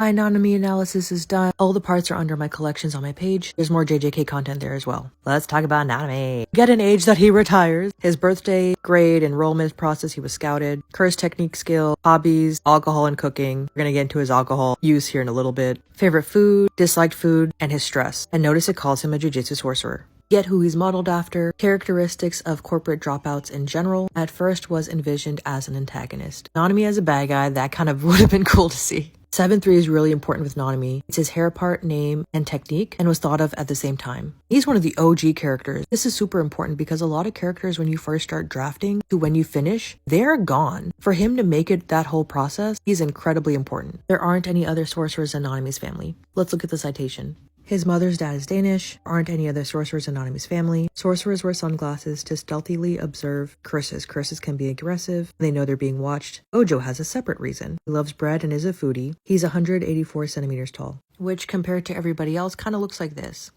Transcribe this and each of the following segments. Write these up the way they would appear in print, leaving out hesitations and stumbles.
My Nanami analysis is done. All the parts are under my collections on my page. There's more JJK content there as well. Let's talk about Nanami. Get an age that he retires. His birthday, grade, enrollment process, he was scouted. Curse technique skill, hobbies, alcohol and cooking. We're gonna get into his alcohol use here in a little bit. Favorite food, disliked food, and his stress. And notice it calls him a jujitsu sorcerer. Get who he's modeled after. Characteristics of corporate dropouts in general. At first was envisioned as an antagonist. Nanami as a bad guy, that kind of would have been cool to see. 7-3 is really important with Nanami. It's his hair part, name, and technique, and was thought of at the same time. He's one of the OG characters. This is super important because a lot of characters, when you first start drafting to when you finish, they're gone. For him to make it that whole process, he's incredibly important. There aren't any other sorcerers in Nanami's family. Let's look at the citation. His mother's dad is Danish. Aren't any other sorcerers in Nanami's family. Sorcerers wear sunglasses to stealthily observe curses. Curses can be aggressive. They know they're being watched. Ojo has a separate reason. He loves bread and is a foodie. He's 184 centimeters tall, which compared to everybody else kind of looks like this.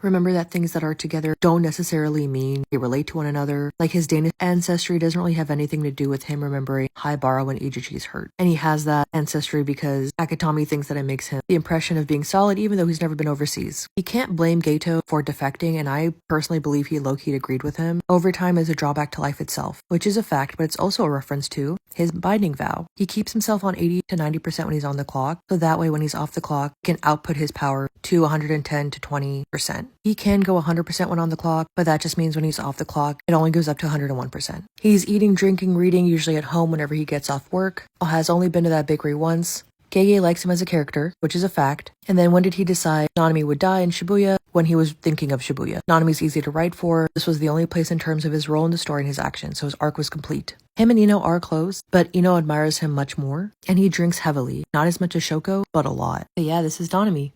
Remember that things that are together don't necessarily mean they relate to one another. Like his Danish ancestry doesn't really have anything to do with him remembering Haibara when Ichichi's hurt. And he has that ancestry because Akutami thinks that it makes him the impression of being solid even though he's never been overseas. He can't blame Geto for defecting, and I personally believe he low-key agreed with him. Overtime is a drawback to life itself, which is a fact, but it's also a reference to his binding vow. He keeps himself on 80 to 90% when he's on the clock, so that way when he's off the clock, he can output his power to 110 to 20%. He can go 100% when on the clock, but that just means when he's off the clock, it only goes up to 101%. He's eating, drinking, reading, usually at home whenever he gets off work. Has only been to that bakery once. Gege likes him as a character, which is a fact. And then when did he decide Nanami would die in Shibuya? When he was thinking of Shibuya. Nanami's easy to write for. This was the only place in terms of his role in the story and his actions, so his arc was complete. Him and Ino are close, but Ino admires him much more, and he drinks heavily. Not as much as Shoko, but a lot. But yeah, this is Nanami.